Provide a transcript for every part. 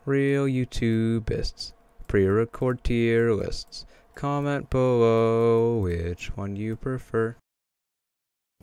Real YouTubists, pre-record tier lists. Comment below which one you prefer.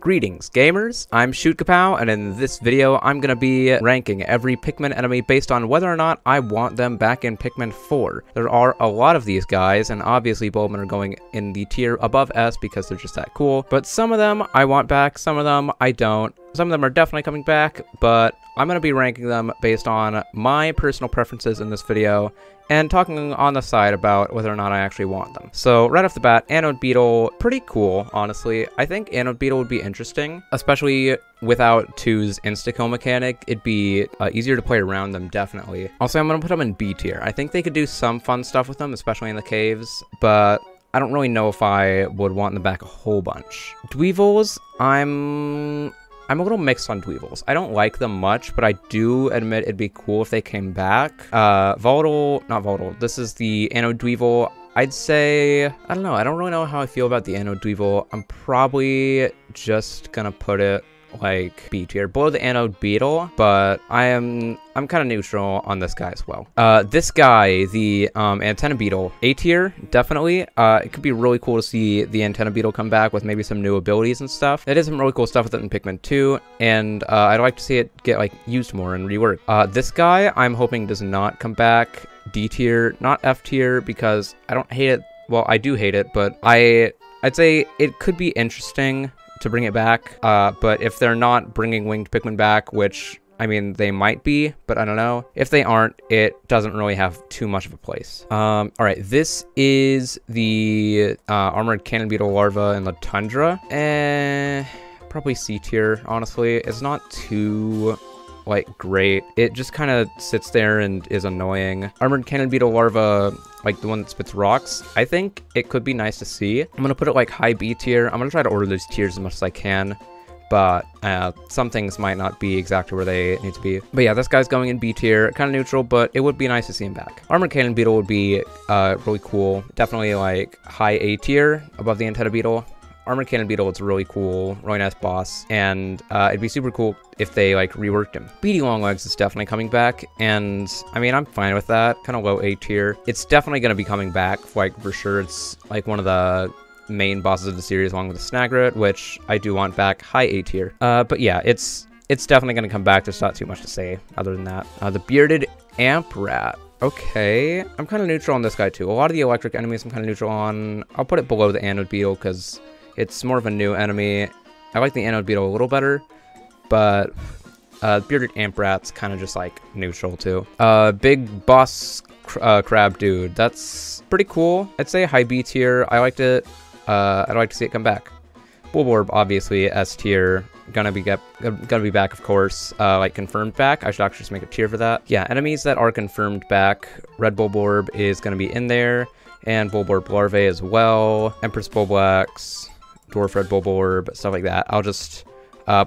Greetings, gamers! I'm ShootKapow, and in this video, I'm gonna be ranking every Pikmin enemy based on whether or not I want them back in Pikmin 4. There are a lot of these guys, and obviously Bulbmin are going in the tier above S because they're just that cool, but some of them I want back, some of them I don't. Some of them are definitely coming back, but I'm going to be ranking them based on my personal preferences in this video, and talking on the side about whether or not I actually want them. So right off the bat, Anode Beetle, pretty cool, honestly. I think Anode Beetle would be interesting, especially without 2's insta-kill mechanic. It'd be easier to play around them, definitely. Also, I'm going to put them in B tier. I think they could do some fun stuff with them, especially in the caves, but I don't really know if I would want them back a whole bunch. Dweevils, I'm a little mixed on Dweevils. I don't like them much, but I do admit it'd be cool if they came back. Not Volatile. This is the Anode Dweevil. I'd say, I don't know. I don't really know how I feel about the Anode Dweevil. I'm probably just gonna put it like B tier, below the Anode Beetle, but I'm kind of neutral on this guy as well. This guy, the Antenna Beetle, A tier, definitely. It could be really cool to see the Antenna Beetle come back with maybe some new abilities and stuff. They did some really cool stuff with it in Pikmin 2, and I'd like to see it get like used more and reworked. This guy, I'm hoping does not come back. D tier, not F tier, because I don't hate it. Well, I do hate it, but I'd say it could be interesting to bring it back, but if they're not bringing winged Pikmin back, which, I mean, they might be, but I don't know. If they aren't, it doesn't really have too much of a place. Alright, this is the Armored Cannon Beetle larva in the Tundra. Probably C tier, honestly. It's not too, like, great. It just kind of sits there and is annoying. Armored Cannon Beetle larva, like the one that spits rocks, I think it could be nice to see. I'm gonna put it like high B tier. I'm gonna try to order these tiers as much as I can, but some things might not be exactly where they need to be. But yeah, this guy's going in B tier, kind of neutral, but it would be nice to see him back. Armored Cannon Beetle would be really cool. Definitely like high A tier above the Antenna Beetle. Armored Cannon Beetle, it's a really cool, really nice boss, and it'd be super cool if they, like, reworked him. Beady Longlegs is definitely coming back, and, I mean, I'm fine with that. Kind of low A tier. It's definitely going to be coming back, like, for sure. It's, like, one of the main bosses of the series, along with the Snagret, which I do want back, high A tier. But yeah, it's definitely going to come back. There's not too much to say other than that. The Bearded Amp Rat. Okay, I'm kind of neutral on this guy, too. A lot of the electric enemies I'm kind of neutral on. I'll put it below the Anode Beetle, because it's more of a new enemy. I like the Anode Beetle a little better, but Bearded Amp Rat's kind of just like neutral too. Big Boss Crab Dude, that's pretty cool. I'd say high B tier. I liked it. I'd like to see it come back. Bulborb, obviously S tier. Gonna be back, of course. Like confirmed back. I should actually just make a tier for that. Yeah, enemies that are confirmed back. Red Bulborb is gonna be in there, and Bulborb Larvae as well. Empress Bulblax, Dwarf Red Bulborb, stuff like that. I'll just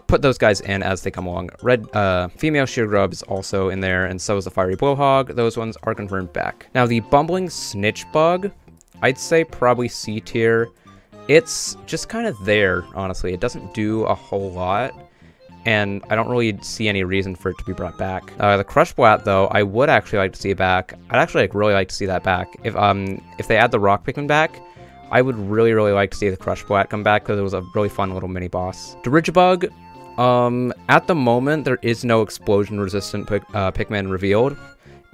put those guys in as they come along. Red Female Sheargrub is also in there, and so is the Fiery Blowhog. Those ones are confirmed back. Now, the Bumbling Snitch Bug, I'd say probably C tier. It's just kind of there, honestly. It doesn't do a whole lot, and I don't really see any reason for it to be brought back. The Crushblat, though, I would actually like to see it back. I'd actually really like to see that back. If they add the Rock Pikmin back, I would really like to see the Crushblat come back, because it was a really fun little mini-boss. Dirigibug, at the moment, there is no explosion-resistant Pikmin revealed,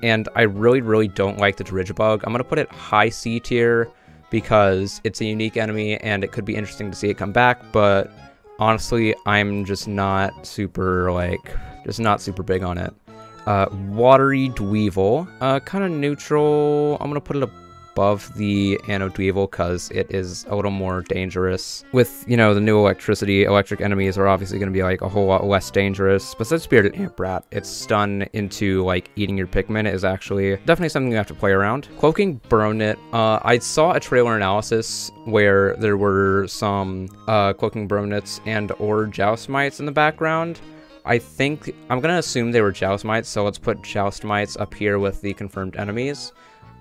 and I really don't like the Dirigibug. I'm going to put it high C tier, because it's a unique enemy, and it could be interesting to see it come back, but honestly, I'm just not super, big on it. Watery Dweevil, kind of neutral. I'm going to put it above the Anode Dweevil, because it is a little more dangerous. With, you know, the new electricity, electric enemies are obviously going to be, like, a whole lot less dangerous. Besides Bearded Amp Rat, its stun into, like, eating your Pikmin is actually definitely something you have to play around. Cloaking Bronit, I saw a trailer analysis where there were some Cloaking Bronits and or Joustmites in the background. I think, I'm going to assume they were Joustmites, so let's put Joustmites up here with the confirmed enemies.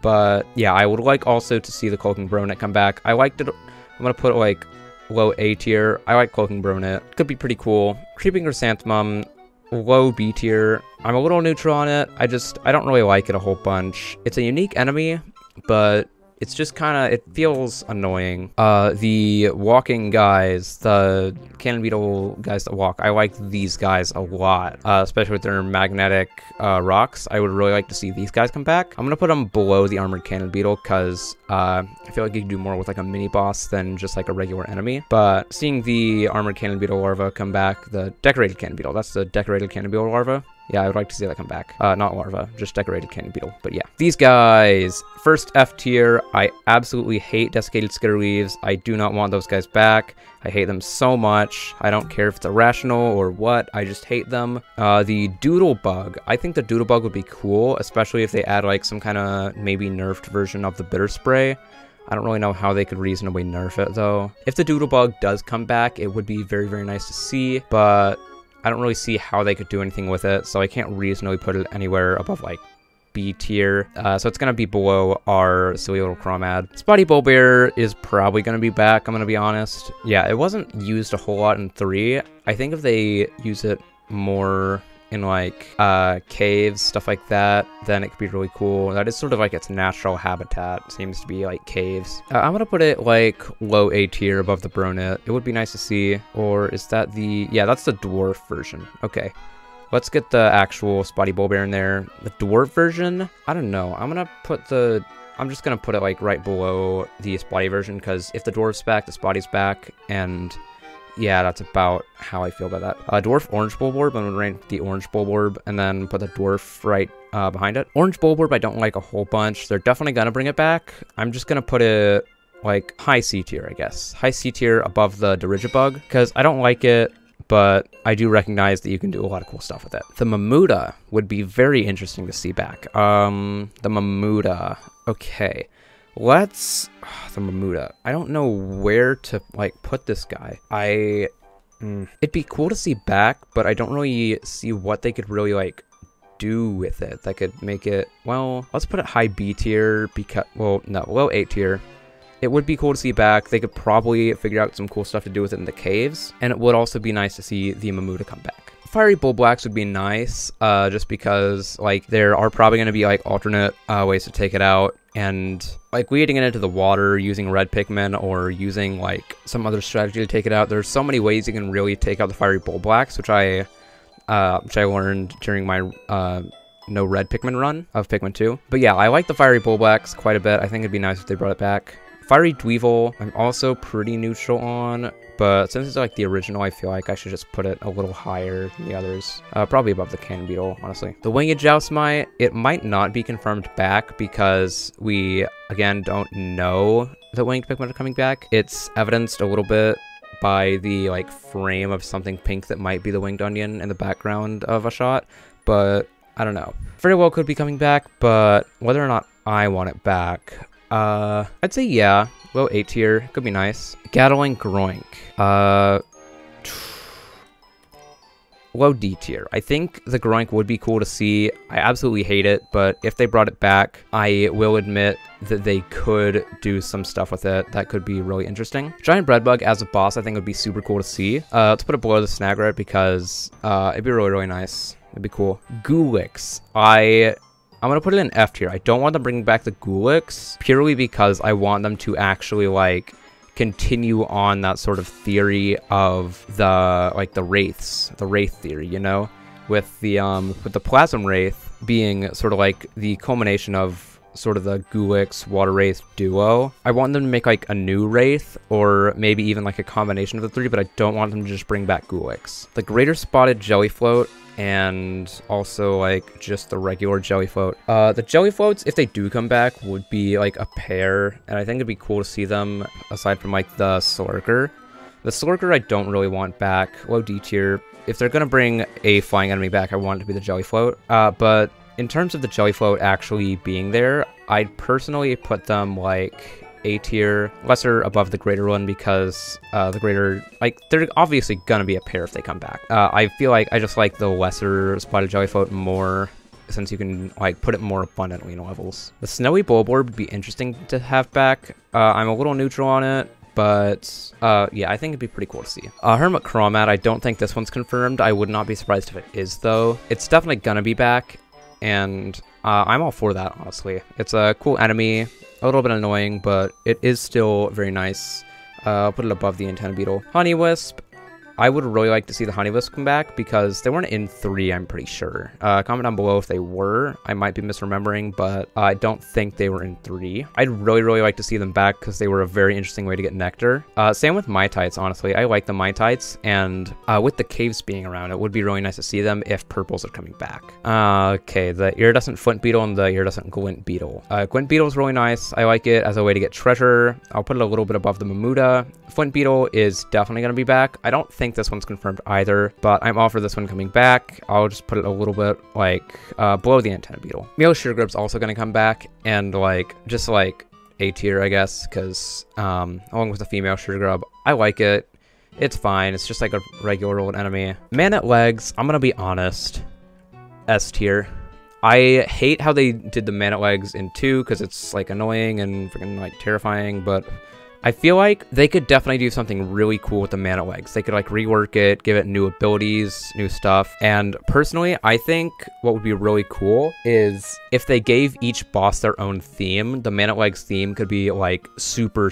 But yeah, I would like also to see the Culkin Bronit come back. I liked it. I'm gonna put like low A tier. I like Culkin Bronit. Could be pretty cool. Creeping Chrysanthemum, low B tier. I'm a little neutral on it. I don't really like it a whole bunch. It's a unique enemy, but it's just kind of, it feels annoying. The walking guys, the cannon beetle guys that walk, I like these guys a lot, especially with their magnetic rocks. I would really like to see these guys come back. I'm gonna put them below the armored cannon beetle because I feel like you can do more with like a mini boss than just like a regular enemy. But seeing the armored cannon beetle larva come back, the decorated cannon beetle, that's the decorated cannon beetle larva. Yeah, I would like to see that come back. Not larva, just decorated cannon beetle. But yeah, these guys, first F tier. I absolutely hate desiccated skitter weaves. I do not want those guys back. I hate them so much. I don't care if it's irrational or what. I just hate them. The doodle bug. I think the doodle bug would be cool, especially if they add like some kind of maybe nerfed version of the bitter spray. I don't really know how they could reasonably nerf it though. If the doodle bug does come back, it would be very, very nice to see, but I don't really see how they could do anything with it, so I can't reasonably put it anywhere above like B tier. So it's gonna be below our silly little Chromad. Spotty Bullbear is probably gonna be back, I'm gonna be honest. Yeah, it wasn't used a whole lot in 3. I think if they use it more in like caves, stuff like that, then it could be really cool. That is sort of like its natural habitat, seems to be like caves. I'm gonna put it like low A tier above the Bronet. It would be nice to see. Or is that the, yeah, that's the dwarf version. Okay, let's get the actual Spotty Bullbear in there. The dwarf version, I don't know. I'm just gonna put it like right below the Spotty version, because if the dwarf's back, the Spotty's back, and yeah, that's about how I feel about that. Dwarf Orange Bulborb, I'm gonna rank the Orange Bulborb and then put the Dwarf right behind it. Orange Bulborb I don't like a whole bunch. They're definitely gonna bring it back. I'm just gonna put it like high C tier, I guess. High C tier above the Dirigibug, because I don't like it, but I do recognize that you can do a lot of cool stuff with it. The Mamuda would be very interesting to see back. The Mamuda, okay. Let's, the Mamuda. I don't know where to like put this guy. It'd be cool to see back, but I don't really see what they could really like do with it that could make it, well, let's put it high B tier because, well, no, low A tier. It would be cool to see back. They could probably figure out some cool stuff to do with it in the caves, and it would also be nice to see the Mamuda come back. Fiery Bullblacks would be nice, just because like there are probably going to be like alternate ways to take it out, and like weeding it into the water using red Pikmin or using like some other strategy to take it out. There's so many ways you can really take out the Fiery Bullblacks, which I learned during my no red Pikmin run of Pikmin 2. But yeah, I like the Fiery Bullblacks quite a bit. I think it'd be nice if they brought it back. Fiery Dweevil, I'm also pretty neutral on, but since it's like the original, I feel like I should just put it a little higher than the others. Probably above the Cannon Beetle, honestly. The Winged Joustmite, it might not be confirmed back because we, again, don't know that Winged Pikmin are coming back. It's evidenced a little bit by the like frame of something pink that might be the Winged Onion in the background of a shot, but I don't know. Very well could be coming back, but whether or not I want it back, I'd say yeah, low A tier, could be nice. Gatling Groink, low D tier. I think the Groink would be cool to see. I absolutely hate it, but if they brought it back, I will admit that they could do some stuff with it that could be really interesting. Giant Breadbug as a boss, I think would be super cool to see. Let's put it below the Snagret because it'd be really, really nice. It'd be cool. Gulix, I'm going to put it in F tier. I don't want them bringing back the Gulix purely because I want them to actually like continue on that sort of theory of the like the Wraiths, the Wraith theory, you know, with the Plasm Wraith being sort of like the culmination of sort of the Gulix Water Wraith duo. I want them to make like a new Wraith or maybe even like a combination of the three, but I don't want them to just bring back Gulix. The Greater Spotted Jellyfloat and also like just the regular Jellyfloat. The Jellyfloats, if they do come back, would be like a pair, and I think it'd be cool to see them aside from like the Slurker. The Slurker I don't really want back, low D tier. If they're gonna bring a flying enemy back, I want it to be the Jellyfloat. But in terms of the Jellyfloat actually being there, I'd personally put them like A tier, lesser above the greater one because the greater, like, they're obviously gonna be a pair if they come back. I feel like I just like the lesser Spotted Jellyfloat more since you can like put it more abundantly in levels. The Snowy Bulborb would be interesting to have back. I'm a little neutral on it, but yeah, I think it'd be pretty cool to see. Hermit Chromat, I don't think this one's confirmed. I would not be surprised if it is, though. It's definitely gonna be back, and I'm all for that, honestly. It's a cool enemy, a little bit annoying, but it is still very nice. I'll put it above the Antenna Beetle. Honeywisp. I would really like to see the Honeywisp come back because they weren't in 3, I'm pretty sure. Comment down below if they were. I might be misremembering, but I don't think they were in 3. I'd really like to see them back because they were a very interesting way to get nectar. Same with Mitites, honestly. I like the Mitites, and with the caves being around, it would be really nice to see them if purples are coming back. Okay, the Iridescent Flint Beetle and the Iridescent Glint Beetle. Glint Beetle is really nice. I like it as a way to get treasure. I'll put it a little bit above the Mamuda. Flint Beetle is definitely going to be back. I don't think this one's confirmed either, but I'm all for this one coming back. I'll just put it a little bit like below the Antenna Beetle. Male Sugargrub's also going to come back, and like just like A tier, I guess, because along with the female Sugargrub, I like it. It's fine. It's just like a regular old enemy. Man-at Legs, I'm gonna be honest, S tier. I hate how they did the Man-at Legs in 2 because it's like annoying and freaking like terrifying, but I feel like they could definitely do something really cool with the Man-at Legs. They could like rework it, give it new abilities, new stuff. And personally, I think what would be really cool is if they gave each boss their own theme. The Man-at Legs theme could be like super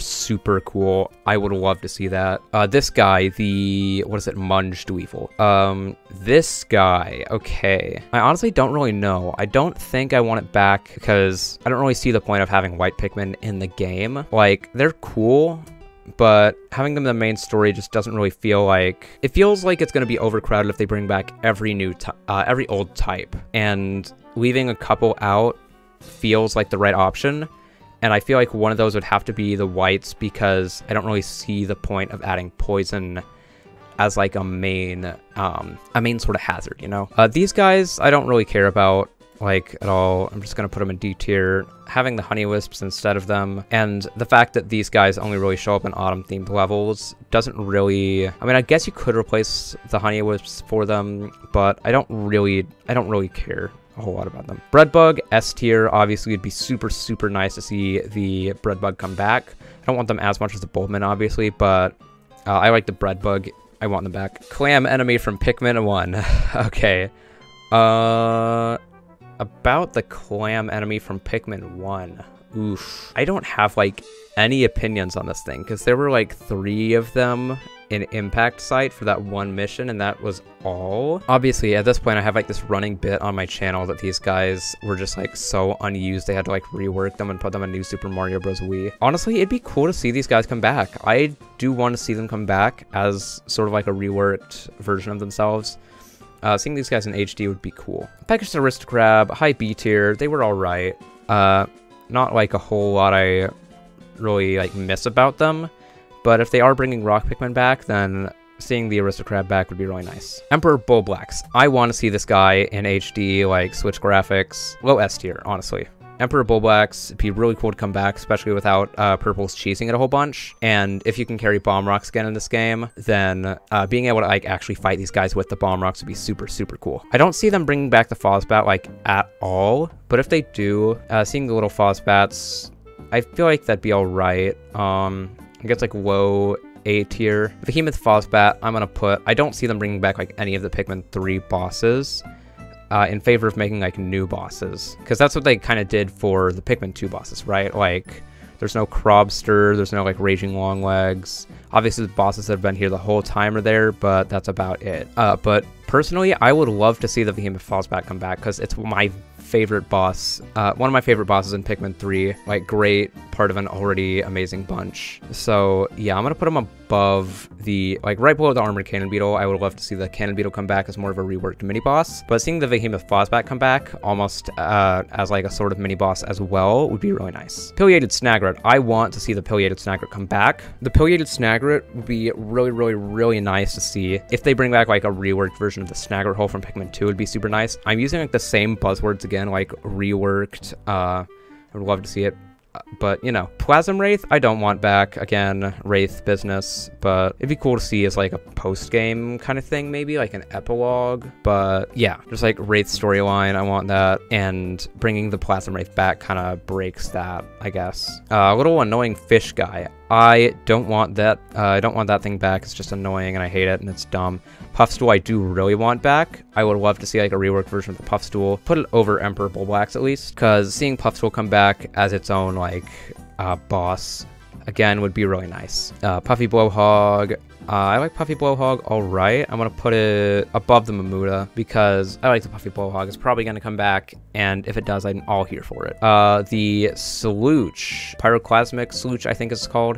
cool. I would love to see that. This guy, the, what is it, Munged Weevil. This guy, okay. I honestly don't really know. I don't think I want it back because I don't really see the point of having white Pikmin in the game. Like, they're cool, but having them in the main story just doesn't really feel like... It feels like it's going to be overcrowded if they bring back every old type. And leaving a couple out feels like the right option. And I feel like one of those would have to be the whites because I don't really see the point of adding poison as like a main sort of hazard, you know? These guys, I don't really care about like at all. I'm just gonna put them in D tier. Having the Honeywisps instead of them, and the fact that these guys only really show up in autumn themed levels doesn't really, I mean, I guess you could replace the Honeywisps for them, but I don't really care a whole lot about them. Breadbug, S tier. Obviously it'd be super nice to see the Breadbug come back. I don't want them as much as the Bulbmin, obviously, but I like the Breadbug. I want them back. Clam enemy from Pikmin 1. Okay. About the clam enemy from Pikmin 1. Oof. I don't have, like, any opinions on this thing, because there were, like, 3 of them in Impact Site for that one mission, and that was all. Obviously, at this point, I have, like, this running bit on my channel that these guys were just, like, so unused, they had to, like, rework them and put them in New Super Mario Bros. Wii. Honestly, it'd be cool to see these guys come back. I do want to see them come back as sort of, like, a reworked version of themselves. Seeing these guys in HD would be cool. Peckish Aristocrab, high B tier, they were alright. Not like a whole lot I really like miss about them, but if they are bringing Rock Pikmin back, then seeing the Aristocrab back would be really nice. Emperor Bullblacks, I want to see this guy in HD, like Switch graphics. Low S tier, honestly. Emperor Bullblacks, it'd be really cool to come back, especially without purples cheesing it a whole bunch. And if you can carry Bomb Rocks again in this game, then being able to like actually fight these guys with the Bomb Rocks would be super cool. I don't see them bringing back the Fozbat like at all, but if they do, seeing the little Fozbats, I feel like that'd be alright. I guess like low A tier. Vehemence Fallsbat, I'm gonna put, I don't see them bringing back like any of the Pikmin 3 bosses. In favor of making like new bosses, because that's what they kind of did for the Pikmin 2 bosses, right? Like there's no Crobster, there's no like Raging Longlegs. Obviously the bosses that have been here the whole time are there, but that's about it. But personally, I would love to see the Vehemence Fallsbat come back because it's my favorite boss, one of my favorite bosses in Pikmin 3, like great part of an already amazing bunch. So yeah, I'm gonna put him above the, like right below the Armored Cannon Beetle. I would love to see the Cannon Beetle come back as more of a reworked mini boss, but seeing the Vehemence Fallsbat come back almost as like a sort of mini boss as well would be really nice. Pileated Snagret, I want to see the Pileated Snagret come back. The Pileated Snagret would be really nice to see. If they bring back like a reworked version of the Snagret hole from Pikmin 2, would be super nice. I'm using like the same buzzwords again, like reworked. I would love to see it. But, you know, Plasm Wraith, I don't want back. Again, Wraith business, but it'd be cool to see as, like, a post-game kind of thing, maybe, like an epilogue. But, yeah, just, like, Wraith storyline, I want that. And bringing the Plasm Wraith back kind of breaks that, I guess. A little annoying fish guy. I don't want that. I don't want that thing back. It's just annoying and I hate it and it's dumb. Puffstool I do really want back. I would love to see like a reworked version of the Puffstool. Put it over Emperor Bulblax at least, because seeing Puffstool come back as its own like boss again would be really nice. Puffy Blowhog. I like Puffy Blowhog alright. I'm going to put it above the Mamuda because I like the Puffy Blowhog. It's probably going to come back, and if it does, I'm all here for it. The Slooch, Pyroclasmic Slooch, I think it's called.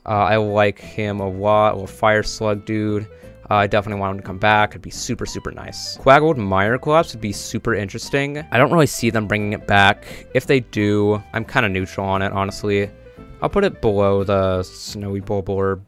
I like him a lot. A little Fire Slug dude. I definitely want him to come back. It'd be super, super nice. Quaggled Mire-Collapse would be super interesting. I don't really see them bringing it back. If they do, I'm kind of neutral on it, honestly. I'll put it below the Snowy Bulborb,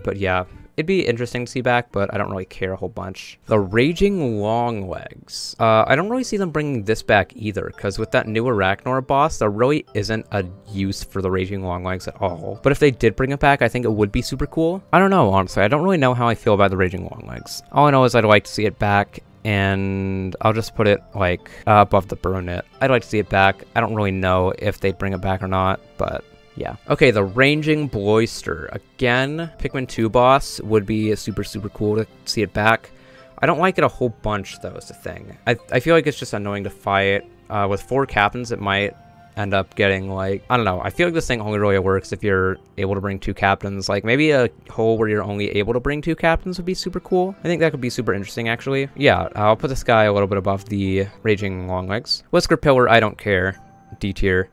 but yeah. It'd be interesting to see back, but I don't really care a whole bunch. The Raging Longlegs. I don't really see them bringing this back either, because with that new Arachnor boss, there really isn't a use for the Raging Longlegs at all. But if they did bring it back, I think it would be super cool. I don't know, honestly. I don't really know how I feel about the Raging Longlegs. All I know is I'd like to see it back, and I'll just put it, like, above the Burnit. I'd like to see it back. I don't really know if they'd bring it back or not, but... yeah. Okay, the Raging Bloister. Again, Pikmin 2 boss would be super, super cool to see it back. I don't like it a whole bunch, though, is the thing. I feel like it's just annoying to fight. With 4 captains, it might end up getting, like... I don't know. I feel like this thing only really works if you're able to bring 2 captains. Like, maybe a hole where you're only able to bring 2 captains would be super cool. I think that could be super interesting, actually. Yeah, I'll put this guy a little bit above the Raging Longlegs. Whisker Pillar, I don't care. D tier.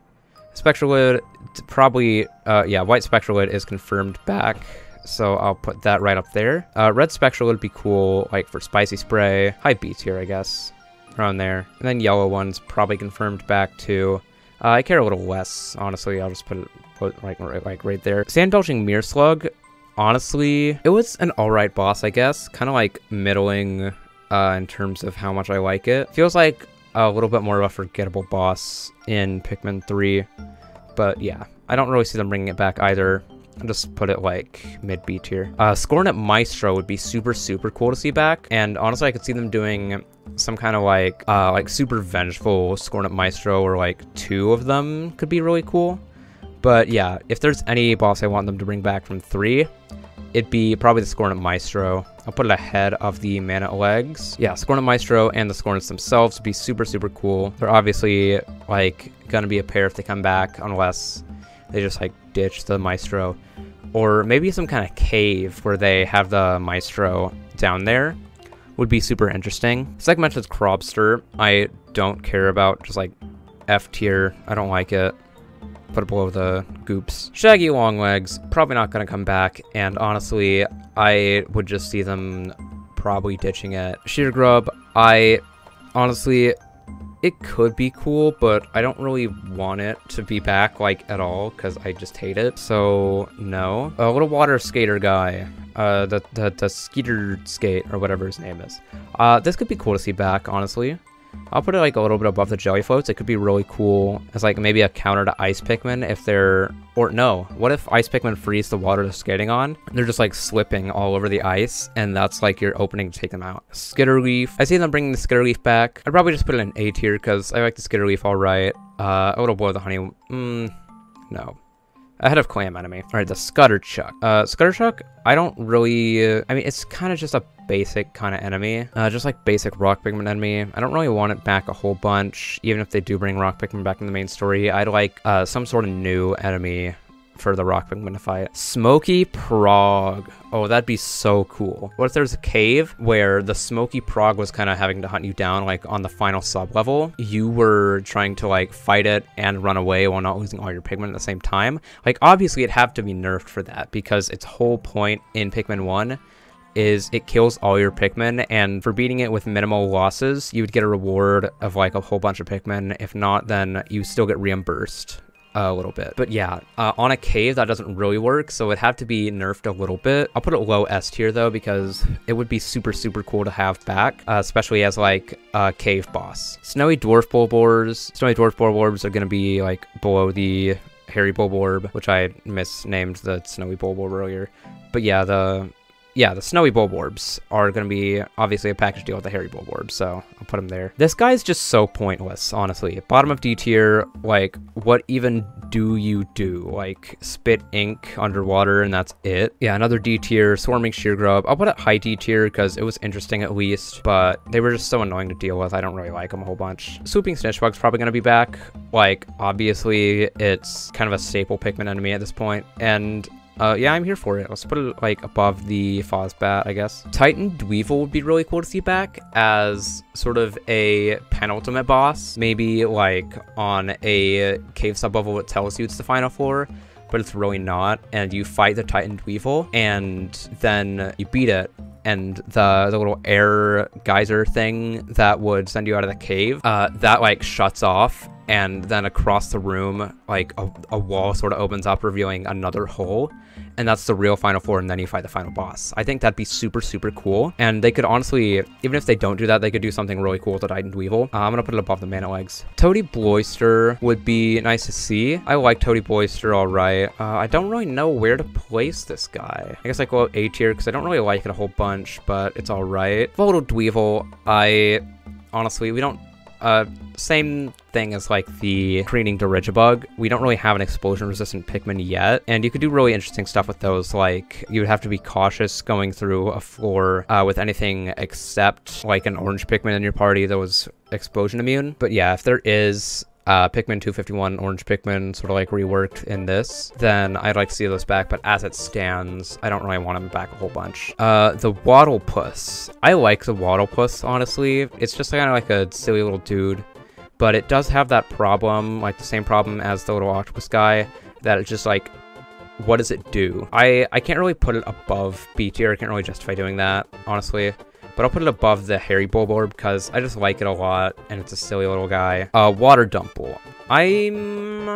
Speculated, probably, yeah, White Speculated is confirmed back, so I'll put that right up there. Red Speculated would be cool, like, for Spicy Spray. High B tier, I guess, around there. And then Yellow one's probably confirmed back, too. I care a little less, honestly. I'll just put it right there. Sand-Belching Mirror Slug, honestly, it was an alright boss, I guess. Kind of, like, middling in terms of how much I like it. Feels like a little bit more of a forgettable boss in Pikmin 3, but yeah, I don't really see them bringing it back either. I'll just put it like mid-B tier. Scornet Maestro would be super, super cool to see back, and honestly, I could see them doing some kind of like super vengeful Scornet Maestro, or like 2 of them could be really cool. But yeah, if there's any boss I want them to bring back from 3, it'd be probably the Scornet Maestro. I'll put it ahead of the Mana Legs. Yeah, Scornet Maestro and the Scornets themselves would be super, super cool. They're obviously, like, gonna be a pair if they come back, unless they just, like, ditch the Maestro. Or maybe some kind of cave where they have the Maestro down there would be super interesting. Segmented Crobster, I don't care about, just, like, F tier. I don't like it. Put it below the Goops. Shaggy Longlegs, probably not going to come back, and honestly, I would just see them probably ditching it. Sheer Grub, honestly, it could be cool, but I don't really want it to be back, like, at all, because I just hate it, so no. A little water skater guy, the Skitter Skate, or whatever his name is. This could be cool to see back, honestly. I'll put it like a little bit above the Jelly Floats. It could be really cool as like maybe a counter to Ice Pikmin if they're... Or no, what if Ice Pikmin freeze the water they're skating on? They're just like slipping all over the ice, and that's like your opening to take them out. Skitter Weave. I see them bringing the Skitter Weave back. I'd probably just put it in A tier because I like the Skitter Weave alright. A little below the Honey... no. Ahead of Clam Enemy. Alright, the Scutterchuck. Scutterchuck, I don't really... I mean, it's kind of just a basic kind of enemy. Just like basic Rock Pikmin enemy. I don't really want it back a whole bunch. Even if they do bring Rock Pikmin back in the main story, I'd like some sort of new enemy for the Rock Pikmin to fight. Smoky Prog. Oh, that'd be so cool. What if there's a cave where the Smoky Prog was kind of having to hunt you down, like, on the final sub-level? You were trying to, like, fight it and run away while not losing all your Pikmin at the same time? Like, obviously, it'd have to be nerfed for that, because its whole point in Pikmin 1 is it kills all your Pikmin, and for beating it with minimal losses, you would get a reward of, like, a whole bunch of Pikmin. If not, then you still get reimbursed a little bit. But yeah, on a cave, that doesn't really work, so it'd have to be nerfed a little bit. I'll put it low S tier, though, because it would be super, super cool to have back, especially as, like, a cave boss. Snowy Dwarf Bulborbs. Snowy Dwarf Bulborbs are going to be, like, below the Hairy Bulborb, which I misnamed the Snowy Bulborb earlier. But yeah, the Snowy Bulborbs are going to be obviously a package deal with the Hairy Bulborb, so I'll put him there. This guy's just so pointless, honestly. Bottom of D tier, like, what even do you do? Like, spit ink underwater and that's it? Yeah, another D tier, Swarming Sheer Grub. I'll put it high D tier because it was interesting at least, but they were just so annoying to deal with. I don't really like them a whole bunch. Swooping Snitchbug's probably going to be back. Like, obviously, it's kind of a staple Pikmin enemy at this point, and yeah, I'm here for it. Let's put it, like, above the Fozbat, I guess. Titan Weevil would be really cool to see back as sort of a penultimate boss. Maybe, like, on a cave sub-level that tells you it's the final floor, but it's really not. And you fight the Titan Weevil, and then you beat it. And the little air geyser thing that would send you out of the cave, that, like, shuts off. And then across the room, like, a wall sort of opens up, revealing another hole. And that's the real final floor, and then you fight the final boss. I think that'd be super, super cool. And they could honestly, even if they don't do that, they could do something really cool with the Titan Weevil. I'm gonna put it above the Mana Legs. Toady Bloister would be nice to see. I like Toady Bloister all right. I don't really know where to place this guy. I guess I go A tier, because I don't really like it a whole bunch, but it's all right. Volatile Dweevil, honestly, we don't... same thing as like the Careening Dirigibug. We don't really have an explosion resistant Pikmin yet, and you could do really interesting stuff with those. Like, you would have to be cautious going through a floor with anything except like an orange Pikmin in your party that was explosion immune. But yeah, if there is Pikmin 251 orange Pikmin sort of like reworked in this, then I'd like to see those back, but as it stands, I don't really want them back a whole bunch. The Waddlepuss. I like the Waddlepuss, honestly. It's just kind of like a silly little dude, but it does have that problem, like the same problem as the little octopus guy, that it's just like, what does it do? I can't really put it above B tier. I can't really justify doing that, honestly. But I'll put it above the Hairy Bulborb because I just like it a lot, and it's a silly little guy. Water Dumple. I'm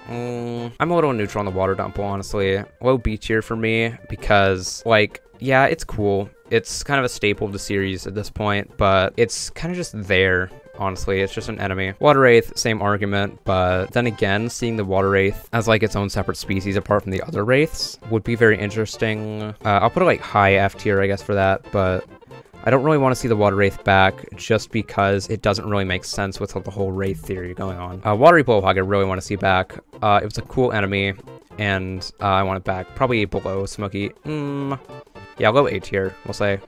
a little neutral on the Water Dumple, honestly. Low B tier for me because, like, yeah, it's cool. It's kind of a staple of the series at this point, but it's kind of just there. Honestly, it's just an enemy. Water Wraith, same argument, but then again, seeing the Water Wraith as like its own separate species apart from the other Wraiths would be very interesting. I'll put it like high F tier, I guess, for that, but I don't really want to see the Water Wraith back just because it doesn't really make sense with the whole Wraith theory going on. Watery Blowhog, I really want to see back. It was a cool enemy, and I want it back. Probably below Smoky. Yeah, low A tier, we'll say.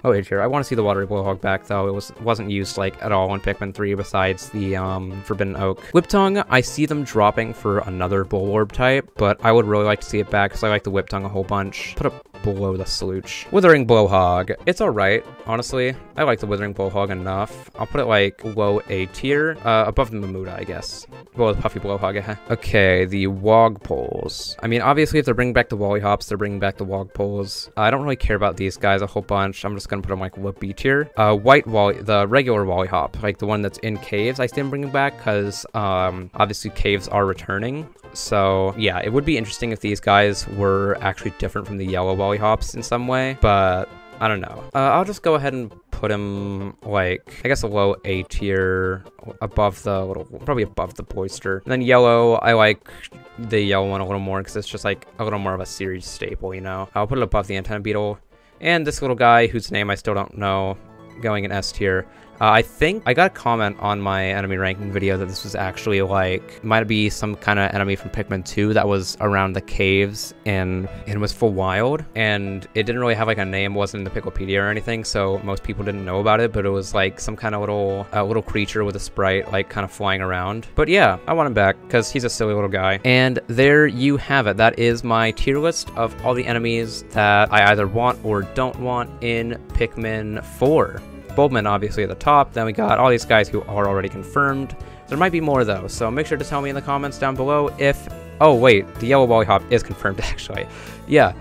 Oh, here. I want to see the Watery Blowhog back, though. It wasn't used, like, at all in Pikmin 3 besides the, Forbidden Oak. Whiptongue, I see them dropping for another Bulborb type, but I would really like to see it back, because I like the Whiptongue a whole bunch. Put it below the Slooch. Withering Blowhog. It's alright, honestly. I like the Withering Blowhog enough. I'll put it, like, low A tier. Above the Mamuda, I guess. Below the Puffy Blowhog, Okay, the Wogpoles. I mean, obviously, if they're bringing back the Wallyhops, they're bringing back the Wogpoles. I don't really care about these guys a whole bunch. I'm just gonna put them like low B tier. The regular Wallyhop, like the one that's in caves, I still bringing back because obviously caves are returning. So yeah, it would be interesting if these guys were actually different from the yellow Wallyhops in some way, but I don't know. I'll just go ahead and put him like, I guess a low A tier, above the probably above the Boister. And then yellow, I like the yellow one a little more because it's just like a little more of a series staple, you know. I'll put it above the Antenna Beetle. And this little guy, whose name I still don't know, going in S tier. I think I got a comment on my enemy ranking video that this was actually like, might be some kind of enemy from Pikmin 2 that was around the caves and was full wild. And it didn't really have like a name, wasn't in the Picklepedia or anything, so most people didn't know about it, but it was like some kind of little creature with a sprite like kind of flying around. But yeah, I want him back because he's a silly little guy. And there you have it. That is my tier list of all the enemies that I either want or don't want in Pikmin 4. Bulbman obviously at the top, then we got all these guys who are already confirmed. There might be more though, so make sure to tell me in the comments down below if... Oh wait, the yellow Wallyhop is confirmed actually. Yeah,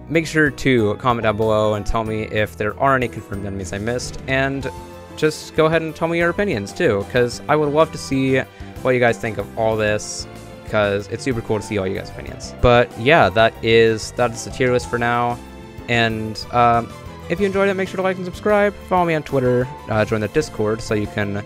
make sure to comment down below and tell me if there are any confirmed enemies I missed, and just go ahead and tell me your opinions too, because I would love to see what you guys think of all this, because it's super cool to see all you guys' opinions. But yeah, that is the tier list for now, and if you enjoyed it, make sure to like and subscribe. Follow me on Twitter. Join the Discord so you can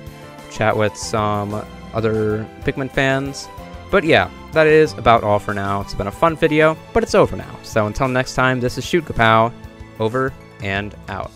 chat with some other Pikmin fans. But yeah, that is about all for now. It's been a fun video, but it's over now. So until next time, this is Shoot Kapow, over and out.